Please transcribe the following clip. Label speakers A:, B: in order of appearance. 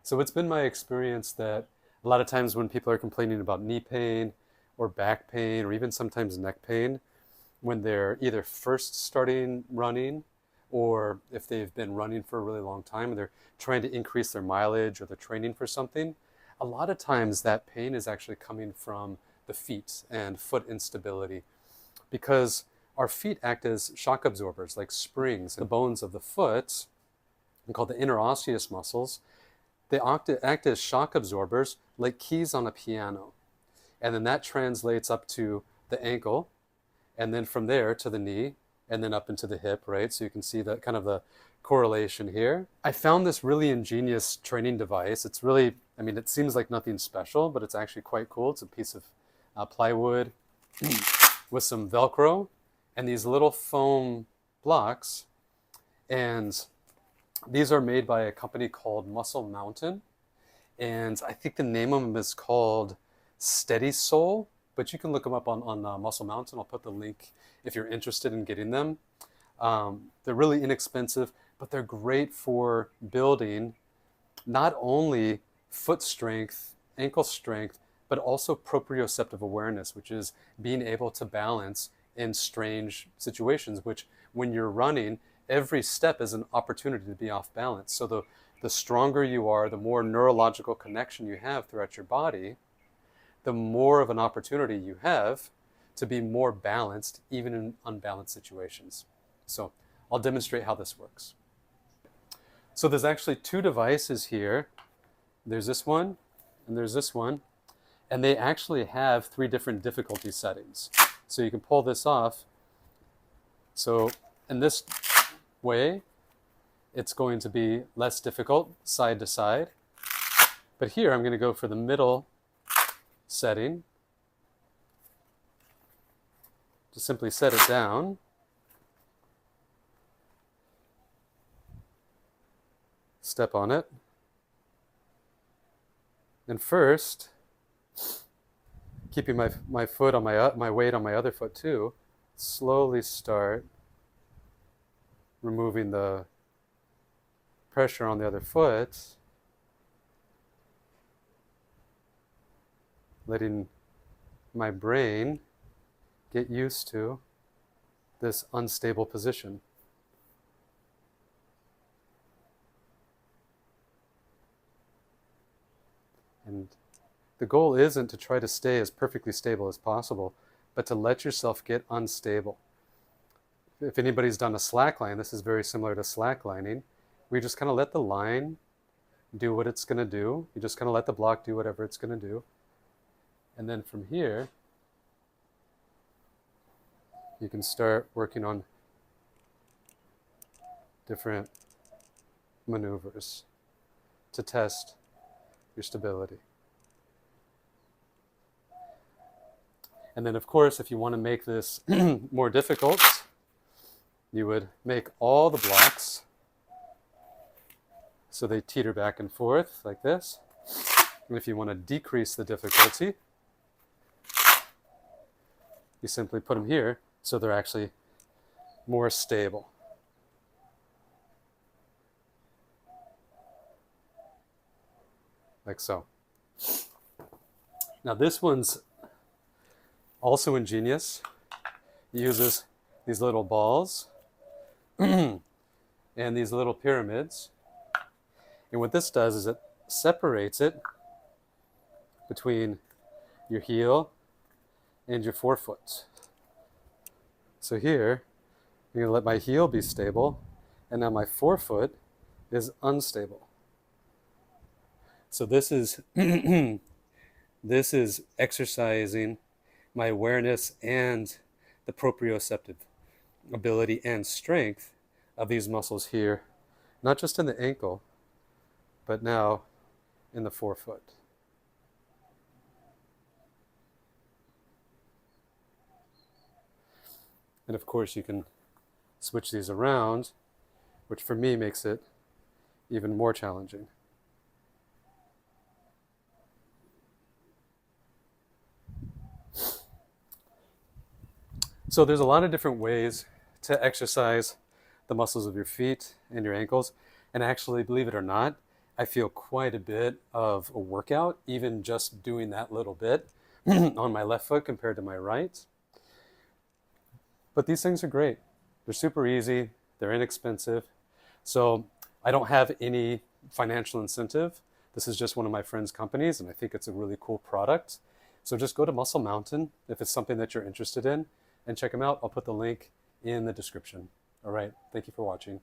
A: So it's been my experience that a lot of times when people are complaining about knee pain or back pain or even sometimes neck pain, when they're either first starting running or if they've been running for a really long time and they're trying to increase their mileage or they're training for something, a lot of times that pain is actually coming from the feet and foot instability because our feet act as shock absorbers like springs. The bones of the foot, called the interosseous muscles, they act as shock absorbers like keys on a piano. And then that translates up to the ankle, and then from there to the knee, and then up into the hip, right? So you can see that kind of the correlation here. I found this really ingenious training device. It's really, I mean, it seems like nothing special, but it's actually quite cool. It's a piece of plywood with some Velcro and these little foam blocks. And these are made by a company called Muscle Mountain. And I think the name of them is called Steady Soul, but you can look them up on Muscle Mountain. I'll put the link if you're interested in getting them. They're really inexpensive, but they're great for building not only foot strength, ankle strength, but also proprioceptive awareness, which is being able to balance in strange situations, which when you're running, every step is an opportunity to be off balance. So the stronger you are, the more neurological connection you have throughout your body, the more of an opportunity you have to be more balanced, even in unbalanced situations. So I'll demonstrate how this works. So there's actually two devices here. There's this one, and there's this one. And they actually have 3 different difficulty settings. So you can pull this off. So in this way, it's going to be less difficult side to side. But here I'm going to go for the middle setting. Just simply set it down. Step on it. And first, keeping my foot on my weight on my other foot too, slowly start removing the pressure on the other foot, letting my brain get used to this unstable position. And the goal isn't to try to stay as perfectly stable as possible, but to let yourself get unstable. If anybody's done a slack line, this is very similar to slack lining. We just kind of let the line do what it's going to do. You just kind of let the block do whatever it's going to do. And then from here, you can start working on different maneuvers to test your stability. And then, of course, if you want to make this more difficult, you would make all the blocks so they teeter back and forth like this. And if you want to decrease the difficulty, you simply put them here so they're actually more stable. Like so. Now this one's also ingenious. It uses these little balls and these little pyramids. And what this does is it separates it between your heel and your forefoot. So here, I'm going to let my heel be stable, and now my forefoot is unstable. So this is this is exercising my awareness and the proprioceptive ability and strength of these muscles here, not just in the ankle, but now in the forefoot. And of course you can switch these around, which for me makes it even more challenging. So there's a lot of different ways to exercise the muscles of your feet and your ankles. And actually, believe it or not, I feel quite a bit of a workout, even just doing that little bit on my left foot compared to my right. But these things are great. They're super easy, they're inexpensive. So I don't have any financial incentive. This is just one of my friend's companies, and I think it's a really cool product. So just go to Muscle Mountain if it's something that you're interested in and check them out. I'll put the link in the description. All right, thank you for watching.